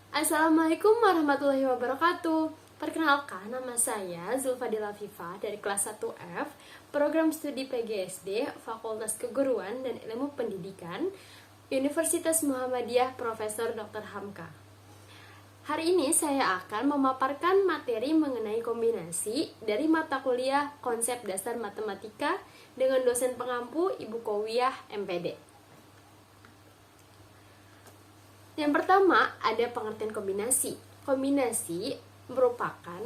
Assalamualaikum warahmatullahi wabarakatuh. Perkenalkan, nama saya Zulfadila Viva dari kelas 1F, Program Studi PGSD, Fakultas Keguruan dan Ilmu Pendidikan, Universitas Muhammadiyah Profesor Dr. Hamka. Hari ini saya akan memaparkan materi mengenai kombinasi dari mata kuliah Konsep Dasar Matematika dengan dosen pengampu Ibu Kowiyah MPD. Yang pertama, ada pengertian kombinasi. Kombinasi merupakan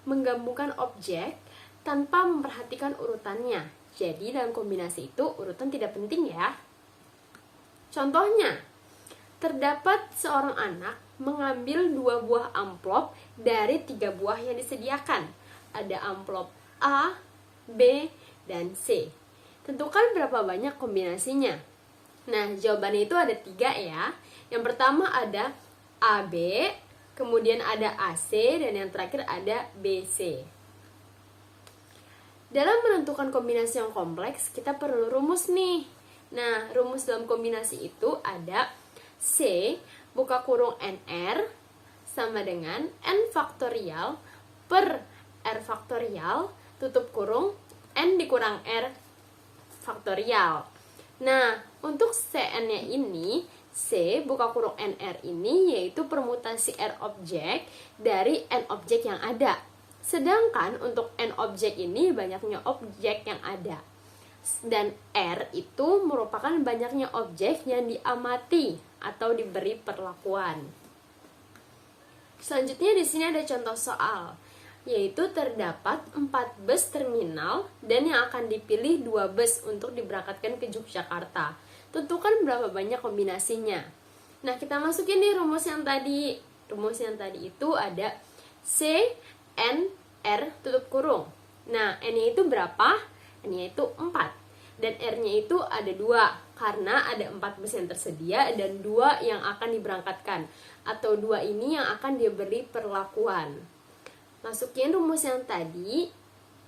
menggabungkan objek tanpa memperhatikan urutannya. Jadi dalam kombinasi itu urutan tidak penting ya. Contohnya, terdapat seorang anak mengambil 2 buah amplop dari 3 buah yang disediakan. Ada amplop A, B, dan C. Tentukan berapa banyak kombinasinya. Nah, jawabannya itu ada 3 ya. Yang pertama ada AB, kemudian ada AC, dan yang terakhir ada BC. Dalam menentukan kombinasi yang kompleks, kita perlu rumus nih. Nah, rumus dalam kombinasi itu ada C buka kurung NR sama dengan N faktorial per R faktorial tutup kurung N dikurang R faktorial. Nah, untuk Cn-nya ini, C buka kurung NR ini yaitu permutasi R objek dari N objek yang ada. Sedangkan untuk N objek ini banyaknya objek yang ada. Dan R itu merupakan banyaknya objek yang diamati atau diberi perlakuan. Selanjutnya di sini ada contoh soal, yaitu terdapat 4 bus terminal dan yang akan dipilih 2 bus untuk diberangkatkan ke Yogyakarta. Tentukan berapa banyak kombinasinya. Nah, kita masukin nih rumus yang tadi. Rumus yang tadi itu ada C, N, R, tutup kurung. Nah, N-nya itu berapa? N-nya itu 4. Dan R-nya itu ada 2. Karena ada 4 bus yang tersedia dan 2 yang akan diberangkatkan. Atau 2 ini yang akan diberi perlakuan. Masukin rumus yang tadi.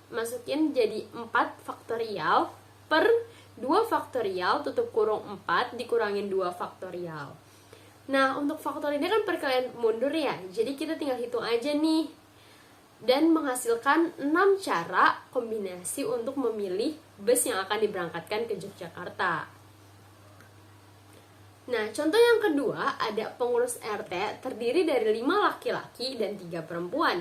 Masukin jadi 4 faktorial per 2 faktorial tutup kurung 4 dikurangin 2 faktorial. Nah, untuk faktor ini kan perkalian mundur ya. Jadi kita tinggal hitung aja nih. Dan menghasilkan 6 cara kombinasi untuk memilih bus yang akan diberangkatkan ke Yogyakarta. Nah, contoh yang kedua ada pengurus RT terdiri dari 5 laki-laki dan 3 perempuan.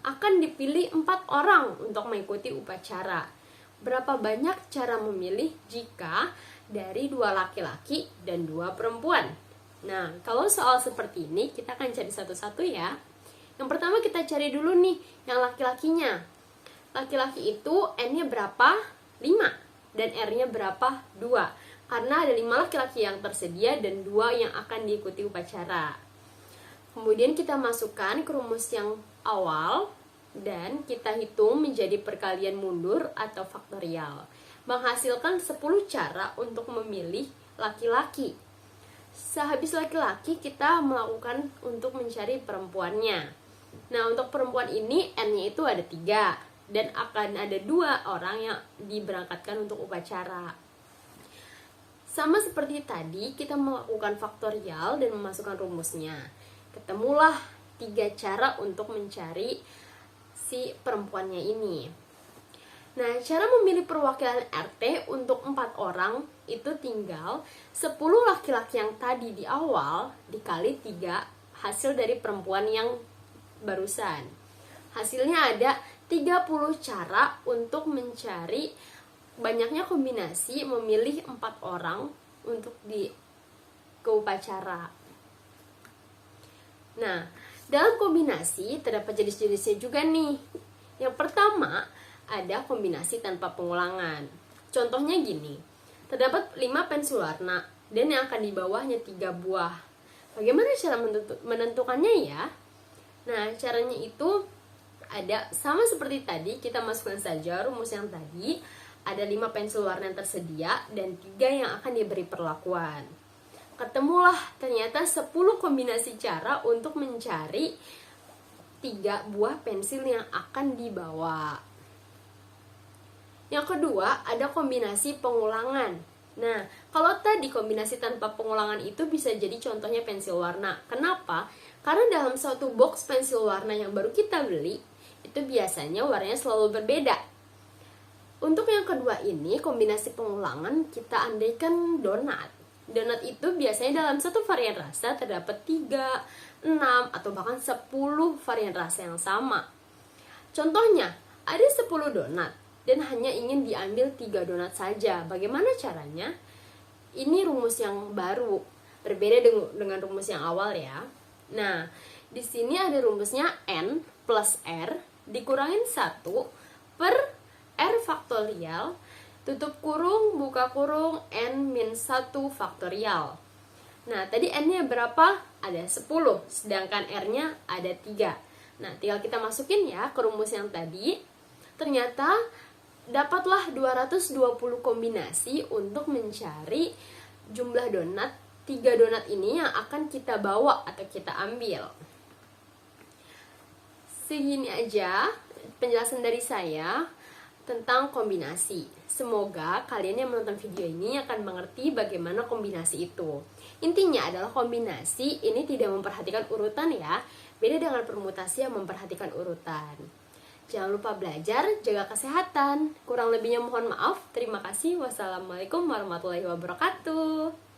Akan dipilih 4 orang untuk mengikuti upacara. Berapa banyak cara memilih jika dari 2 laki-laki dan 2 perempuan? Nah, kalau soal seperti ini kita akan cari satu-satu ya. Yang pertama kita cari dulu nih yang laki-lakinya. Laki-laki itu N-nya berapa? 5. Dan R-nya berapa? 2. Karena ada 5 laki-laki yang tersedia dan 2 yang akan diikuti upacara. Kemudian kita masukkan ke rumus yang awal dan kita hitung menjadi perkalian mundur atau faktorial. Menghasilkan 10 cara untuk memilih laki-laki. Sehabis laki-laki kita melakukan untuk mencari perempuannya. Nah, untuk perempuan ini N-nya itu ada 3 dan akan ada 2 orang yang diberangkatkan untuk upacara. Sama seperti tadi, kita melakukan faktorial dan memasukkan rumusnya. Ketemulah 3 cara untuk mencari si perempuannya ini. Nah, cara memilih perwakilan RT untuk 4 orang itu tinggal 10 laki-laki yang tadi di awal dikali 3 hasil dari perempuan yang barusan. Hasilnya ada 30 cara untuk mencari banyaknya kombinasi memilih 4 orang untuk ke upacara. Nah, dalam kombinasi terdapat jenis-jenisnya juga nih. Yang pertama ada kombinasi tanpa pengulangan. Contohnya gini, terdapat 5 pensil warna dan yang akan di bawahnya 3 buah. Bagaimana cara menentukannya ya? Nah, caranya itu ada sama seperti tadi, kita masukkan saja rumus yang tadi. Ada 5 pensil warna yang tersedia dan 3 yang akan diberi perlakuan. Ketemulah ternyata 10 kombinasi cara untuk mencari 3 buah pensil yang akan dibawa. Yang kedua, ada kombinasi pengulangan. Nah, kalau tadi kombinasi tanpa pengulangan itu bisa jadi contohnya pensil warna. Kenapa? Karena dalam suatu box pensil warna yang baru kita beli, itu biasanya warnanya selalu berbeda. Untuk yang kedua ini, kombinasi pengulangan, kita andaikan donat. Donat itu biasanya dalam satu varian rasa terdapat 3, 6, atau bahkan 10 varian rasa yang sama. Contohnya, ada 10 donat dan hanya ingin diambil 3 donat saja. Bagaimana caranya? Ini rumus yang baru, berbeda dengan rumus yang awal ya. Nah, di sini ada rumusnya N plus R dikurangin 1 per R faktorial, tutup kurung, buka kurung, N min 1 faktorial. Nah, tadi N-nya berapa? Ada 10, sedangkan R-nya ada 3. Nah, tinggal kita masukin ya ke rumus yang tadi. Ternyata dapatlah 220 kombinasi untuk mencari jumlah donat 3 donat ini yang akan kita bawa atau kita ambil. Segini aja penjelasan dari saya tentang kombinasi. Semoga kalian yang menonton video ini akan mengerti bagaimana kombinasi itu. Intinya adalah kombinasi ini tidak memperhatikan urutan ya, beda dengan permutasi yang memperhatikan urutan. Jangan lupa belajar, jaga kesehatan. Kurang lebihnya mohon maaf. Terima kasih. Wassalamualaikum warahmatullahi wabarakatuh.